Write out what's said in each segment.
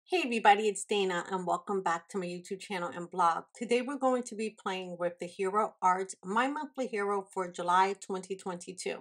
Hey everybody, it's Dana and welcome back to my YouTube channel and blog. Today we're going to be playing with the Hero Arts My Monthly Hero for July 2022.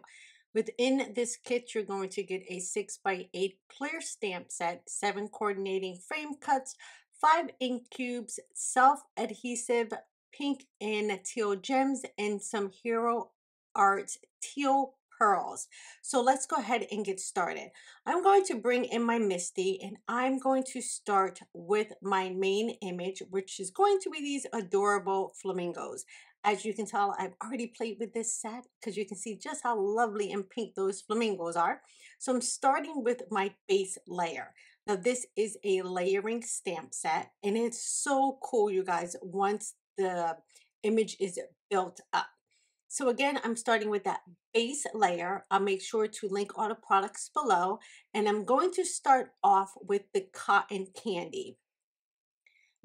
Within this kit, you're going to get a 6x8 clear stamp set, 7 coordinating frame cuts, 5 ink cubes, self-adhesive pink and teal gems, and some Hero Arts teal pearls. So let's go ahead and get started. I'm going to bring in my Misty and I'm going to start with my main image, which is going to be these adorable flamingos. As you can tell, I've already played with this set because you can see just how lovely and pink those flamingos are. So I'm starting with my base layer. Now this is a layering stamp set and it's so cool, you guys, once the image is built up. So again, I'm starting with that base layer. I'll make sure to link all the products below. And I'm going to start off with the cotton candy.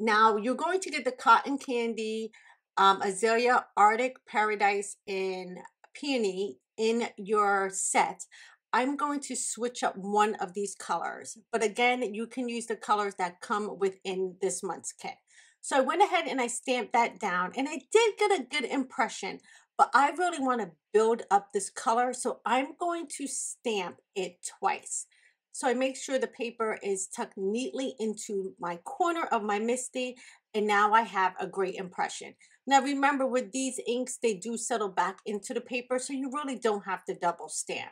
Now you're going to get the cotton candy, Azalea, Arctic Paradise, and Peony in your set. I'm going to switch up one of these colors. But again, you can use the colors that come within this month's kit. So I went ahead and I stamped that down and I did get a good impression, but I really want to build up this color. So I'm going to stamp it twice. So I make sure the paper is tucked neatly into my corner of my Misty, and now I have a great impression. Now remember, with these inks, they do settle back into the paper, so you really don't have to double stamp.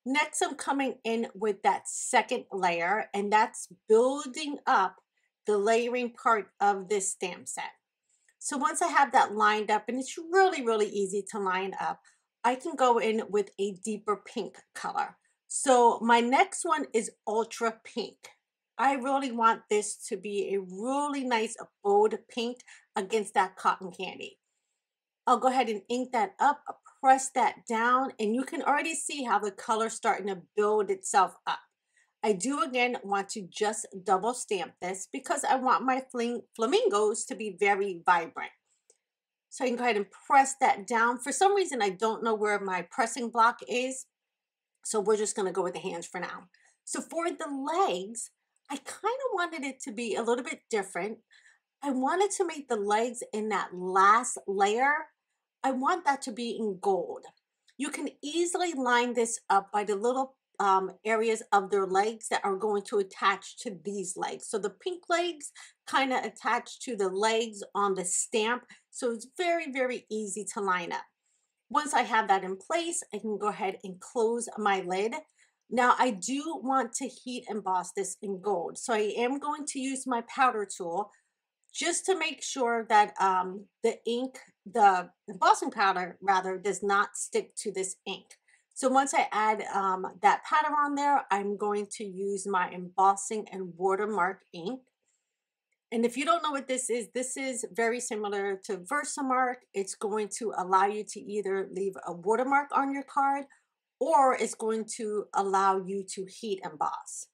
Next, I'm coming in with that second layer, and that's building up the layering part of this stamp set. So once I have that lined up, and it's really easy to line up, I can go in with a deeper pink color. So my next one is ultra pink. I really want this to be a really nice bold pink against that cotton candy. I'll go ahead and ink that up, press that down, and you can already see how the color's starting to build itself up. I do again want to just double stamp this because I want my flamingos to be very vibrant. So I can go ahead and press that down. For some reason, I don't know where my pressing block is. So we're just going to go with the hands for now. So for the legs, I kind of wanted it to be a little bit different. I wanted to make the legs in that last layer. I want that to be in gold. You can easily line this up by the little areas of their legs that are going to attach to these legs. So the pink legs kind of attach to the legs on the stamp. So it's very easy to line up. Once I have that in place, I can go ahead and close my lid. Now I do want to heat emboss this in gold. So I am going to use my powder tool just to make sure that the ink, the embossing powder rather, does not stick to this ink. So once I add that powder on there, I'm going to use my Embossing and Watermark Ink. And if you don't know what this is very similar to Versamark. It's going to allow you to either leave a watermark on your card or it's going to allow you to heat emboss.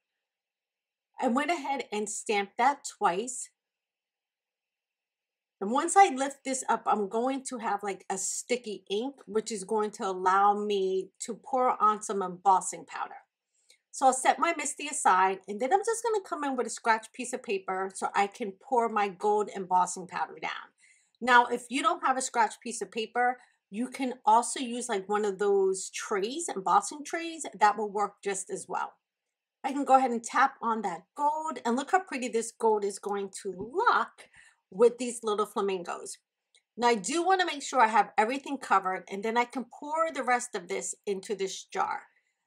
I went ahead and stamped that twice. And once I lift this up, I'm going to have like a sticky ink, which is going to allow me to pour on some embossing powder. So I'll set my Misty aside, and then I'm just going to come in with a scratch piece of paper so I can pour my gold embossing powder down. Now, if you don't have a scratch piece of paper, you can also use like one of those trays, embossing trays, that will work just as well. I can go ahead and tap on that gold, and look how pretty this gold is going to look with these little flamingos. Now I do want to make sure I have everything covered, and then I can pour the rest of this into this jar.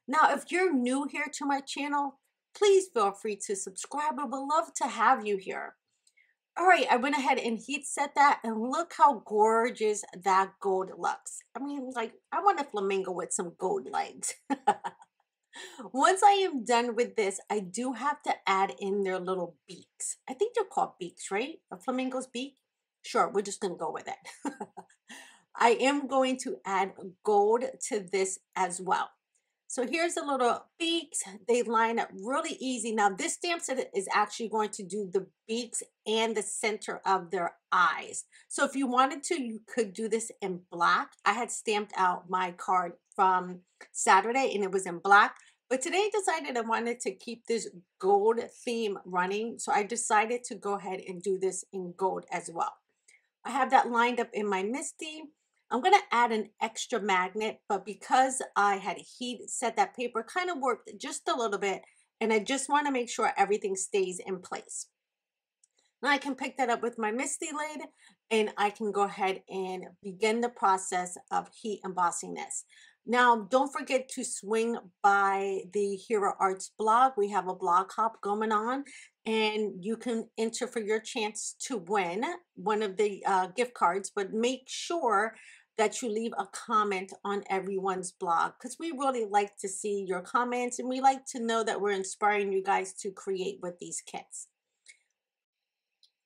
Now, if you're new here to my channel, please feel free to subscribe. I would love to have you here. All right, I went ahead and heat set that, and look how gorgeous that gold looks. I mean, like, I want a flamingo with some gold legs. Once I am done with this, I do have to add in their little beaks. I think they're called beaks, right? A flamingo's beak? Sure, we're just going to go with it. I am going to add gold to this as well. So here's the little beaks. They line up really easy. Now this stamp set is actually going to do the beaks and the center of their eyes. So if you wanted to, you could do this in black. I had stamped out my card from Saturday and it was in black, But today I decided I wanted to keep this gold theme running. So I decided to go ahead and do this in gold as well. I have that lined up in my Misty. I'm going to add an extra magnet, but because I had heat set that paper kind of worked just a little bit, and I just want to make sure everything stays in place. Now I can pick that up with my Misty lid and I can go ahead and begin the process of heat embossing this. Now, don't forget to swing by the Hero Arts blog. We have a blog hop going on and you can enter for your chance to win one of the gift cards, but make sure that you leave a comment on everyone's blog because we really like to see your comments and we like to know that we're inspiring you guys to create with these kits.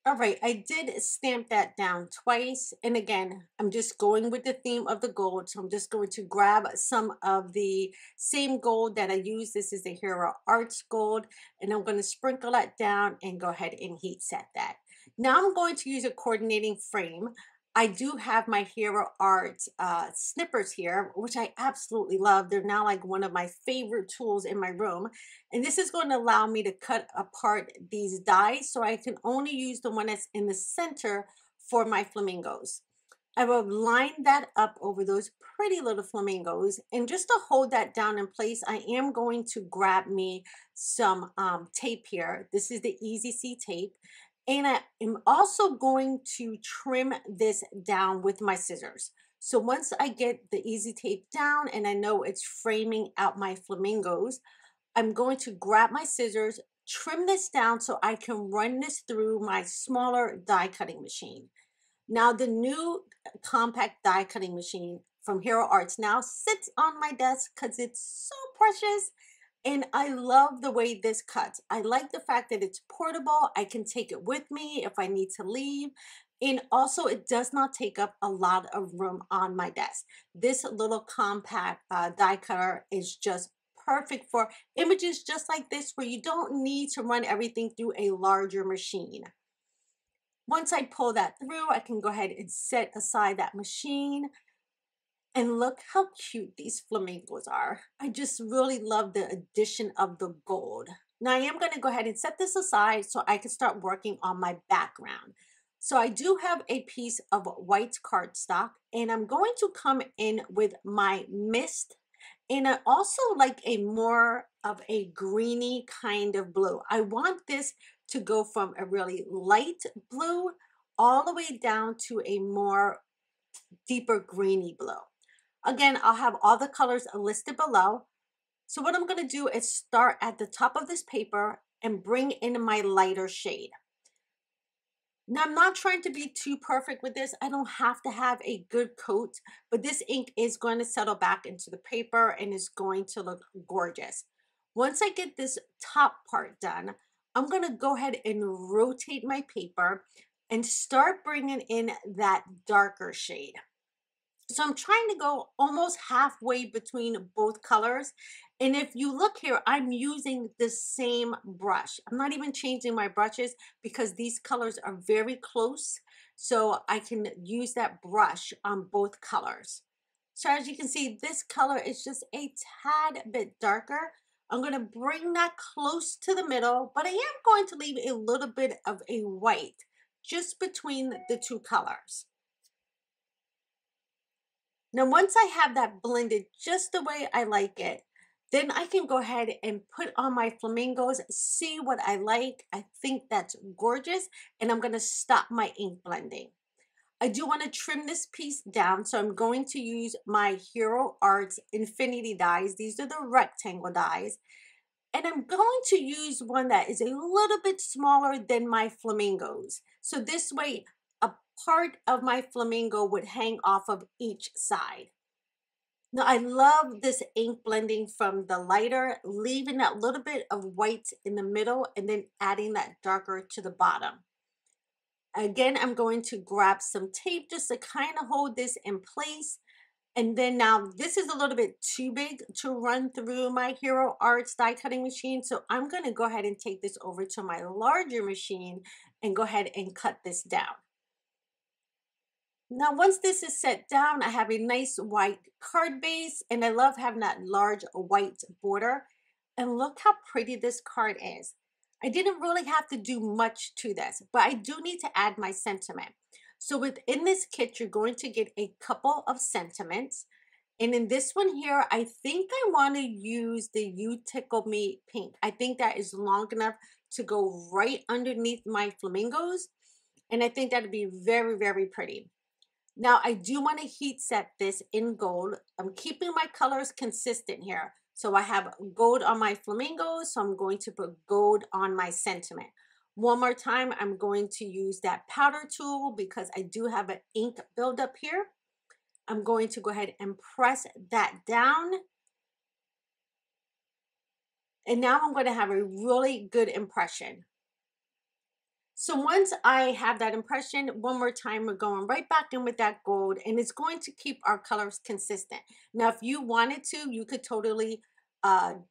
All right, I did stamp that down twice. And again, I'm just going with the theme of the gold. So I'm just going to grab some of the same gold that I use. This is the Hero Arts gold. And I'm going to sprinkle that down and go ahead and heat set that. Now I'm going to use a coordinating frame. I do have my Hero Arts snippers here, which I absolutely love. They're now like one of my favorite tools in my room. And this is going to allow me to cut apart these dies so I can only use the one that's in the center for my flamingos. I will line that up over those pretty little flamingos. And just to hold that down in place, I am going to grab me some tape here. This is the Easy C tape. And I am also going to trim this down with my scissors. So once I get the Easy tape down and I know it's framing out my flamingos, I'm going to grab my scissors, trim this down so I can run this through my smaller die cutting machine. Now the new compact die cutting machine from Hero Arts now sits on my desk because it's so precious and I love the way this cuts. I like the fact that it's portable. I can take it with me if I need to leave. And also it does not take up a lot of room on my desk. This little compact die cutter is just perfect for images just like this where you don't need to run everything through a larger machine. Once I pull that through, I can go ahead and set aside that machine. And look how cute these flamingos are. I just really love the addition of the gold. Now I am going to go ahead and set this aside so I can start working on my background. So I do have a piece of white cardstock and I'm going to come in with my mist. And I also like a more of a greeny kind of blue. I want this to go from a really light blue all the way down to a more deeper greeny blue. Again, I'll have all the colors listed below. So what I'm going to do is start at the top of this paper and bring in my lighter shade. Now, I'm not trying to be too perfect with this. I don't have to have a good coat, but this ink is going to settle back into the paper and is going to look gorgeous. Once I get this top part done, I'm going to go ahead and rotate my paper and start bringing in that darker shade. So I'm trying to go almost halfway between both colors. And if you look here, I'm using the same brush. I'm not even changing my brushes because these colors are very close. So I can use that brush on both colors. So as you can see, this color is just a tad bit darker. I'm going to bring that close to the middle, but I am going to leave a little bit of a white just between the two colors. Now, once I have that blended just the way I like it, then I can go ahead and put on my flamingos, see what I like. I think that's gorgeous, and I'm going to stop my ink blending. I do want to trim this piece down, so I'm going to use my Hero Arts Infinity dies. These are the rectangle dies. And I'm going to use one that is a little bit smaller than my flamingos. So this way, a part of my flamingo would hang off of each side. Now I love this ink blending from the lighter, leaving that little bit of white in the middle and then adding that darker to the bottom. Again, I'm going to grab some tape just to kind of hold this in place. And then now this is a little bit too big to run through my Hero Arts die cutting machine. So I'm going to go ahead and take this over to my larger machine and go ahead and cut this down. Now, once this is set down, I have a nice white card base and I love having that large white border. and look how pretty this card is. I didn't really have to do much to this, but I do need to add my sentiment. So within this kit, you're going to get a couple of sentiments. And in this one here, I think I want to use the You Tickle Me pink. I think that is long enough to go right underneath my flamingos. And I think that'd be very, very pretty. Now, I do want to heat set this in gold. I'm keeping my colors consistent here. So I have gold on my flamingos, so I'm going to put gold on my sentiment. One more time, I'm going to use that powder tool because I do have an ink buildup here. I'm going to go ahead and press that down. And now I'm going to have a really good impression. So once I have that impression, one more time, we're going right back in with that gold, and it's going to keep our colors consistent. Now, if you wanted to, you could totally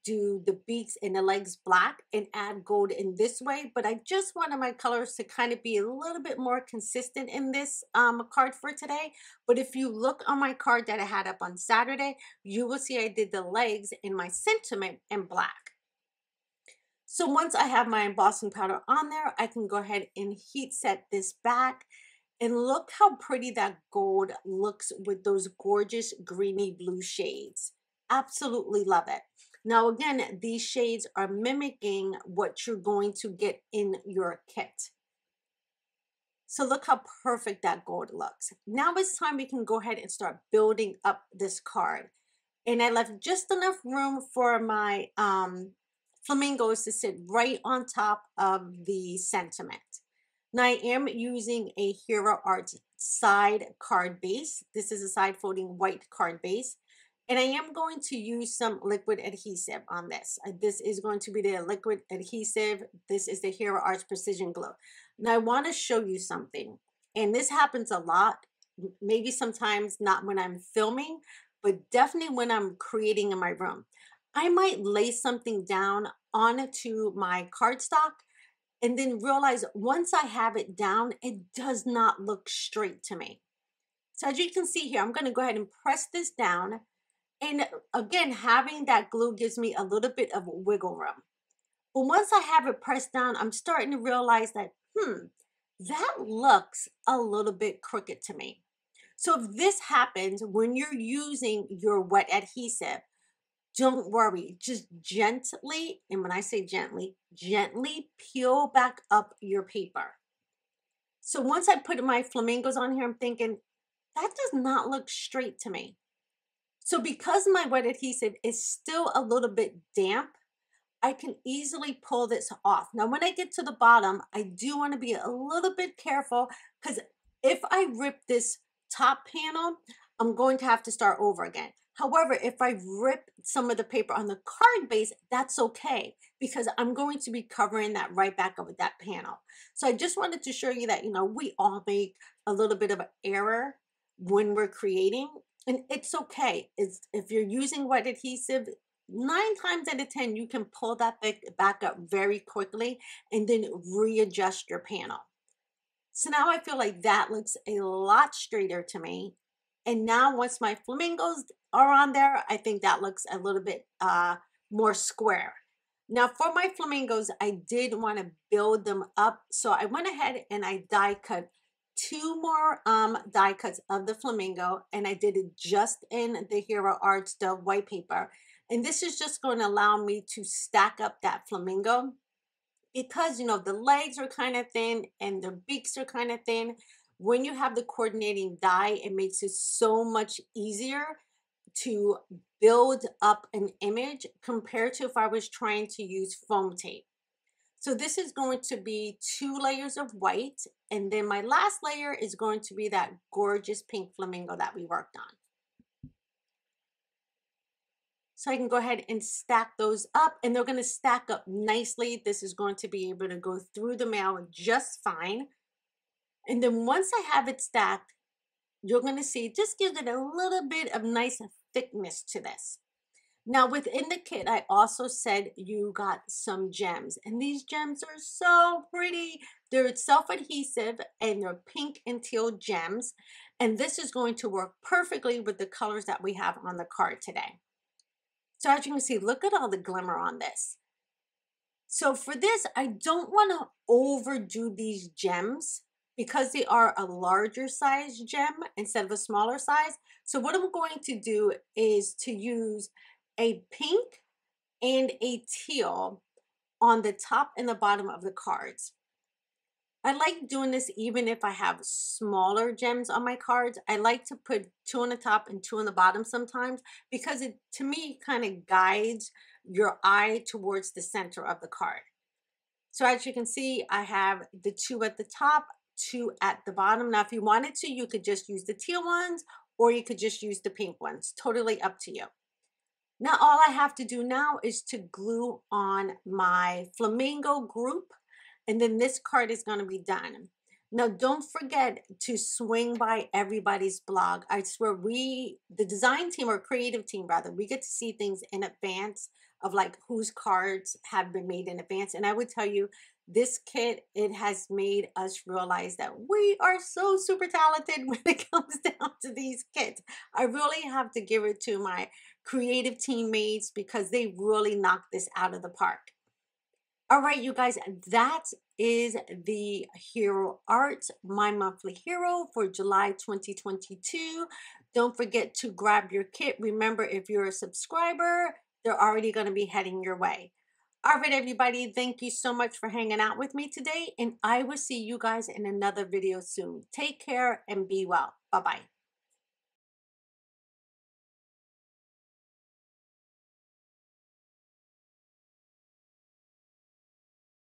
do the beaks and the legs black and add gold in this way, but I just wanted my colors to kind of be a little bit more consistent in this card for today. But if you look on my card that I had up on Saturday, you will see I did the legs in my sentiment in black. So once I have my embossing powder on there, I can go ahead and heat set this back. And look how pretty that gold looks with those gorgeous greeny blue shades. Absolutely love it. Now again, these shades are mimicking what you're going to get in your kit. So look how perfect that gold looks. Now it's time we can go ahead and start building up this card. And I left just enough room for my flamingos to sit right on top of the sentiment. Now I am using a Hero Art side card base. This is a side folding white card base. And I am going to use some liquid adhesive on this. This is going to be the liquid adhesive. This is the Hero Arts Precision Glue. Now I want to show you something. And this happens a lot. Maybe sometimes not when I'm filming, but definitely when I'm creating in my room. I might lay something down onto my cardstock and then realize once I have it down, it does not look straight to me. So as you can see here, I'm going to go ahead and press this down. And again, having that glue gives me a little bit of wiggle room. But once I have it pressed down, I'm starting to realize that, that looks a little bit crooked to me. So if this happens when you're using your wet adhesive, don't worry, just gently, and when I say gently, gently peel back up your paper. So once I put my flamingos on here, I'm thinking, that does not look straight to me. So because my wet adhesive is still a little bit damp, I can easily pull this off. Now, when I get to the bottom, I do want to be a little bit careful because if I rip this top panel, I'm going to have to start over again. However, if I rip some of the paper on the card base, that's okay because I'm going to be covering that right back up with that panel. So I just wanted to show you that, we all make a little bit of an error when we're creating, and it's okay. If you're using wet adhesive, 9 times out of 10, you can pull that back up very quickly and then readjust your panel. So now I feel like that looks a lot straighter to me. And now once my flamingos are on there, I think that looks a little bit more square. Now for my flamingos, I did want to build them up. So I went ahead and I die cut 2 more die cuts of the flamingo, and I did it just in the Hero Arts, the white paper. And this is just going to allow me to stack up that flamingo because, the legs are kind of thin and the beaks are kind of thin. When you have the coordinating die, it makes it so much easier to build up an image compared to if I was trying to use foam tape. So this is going to be 2 layers of white, and then my last layer is going to be that gorgeous pink flamingo that we worked on. So I can go ahead and stack those up, and they're going to stack up nicely. This is going to be able to go through the mail just fine. And then once I have it stacked, you're going to see it just gives it a little bit of nice thickness to this. Now within the kit, I also said you got some gems, and these gems are so pretty. They're self-adhesive and they're pink and teal gems. And this is going to work perfectly with the colors that we have on the card today. So as you can see, look at all the glimmer on this. So for this, I don't want to overdo these gems because they are a larger size gem instead of a smaller size. So what I'm going to do is to use a pink and a teal on the top and the bottom of the cards. I like doing this even if I have smaller gems on my cards. I like to put two on the top and two on the bottom sometimes because it, to me, kind of guides your eye towards the center of the card. So as you can see, I have the two at the top, two at the bottom. Now, if you wanted to, you could just use the teal ones or you could just use the pink ones. Totally up to you. Now, all I have to do now is to glue on my flamingo group, and then this card is going to be done. Now, don't forget to swing by everybody's blog. I swear the design team or creative team rather, we get to see things in advance of like whose cards have been made in advance. And I would tell you, this kit, it has made us realize that we are so super talented when it comes down to these kits. I really have to give it to my creative teammates because they really knocked this out of the park. All right, you guys, that is the Hero Art, my monthly hero for July 2022. Don't forget to grab your kit. Remember, if you're a subscriber, they're already going to be heading your way. All right, everybody, thank you so much for hanging out with me today, and I will see you guys in another video soon. Take care and be well. Bye-bye.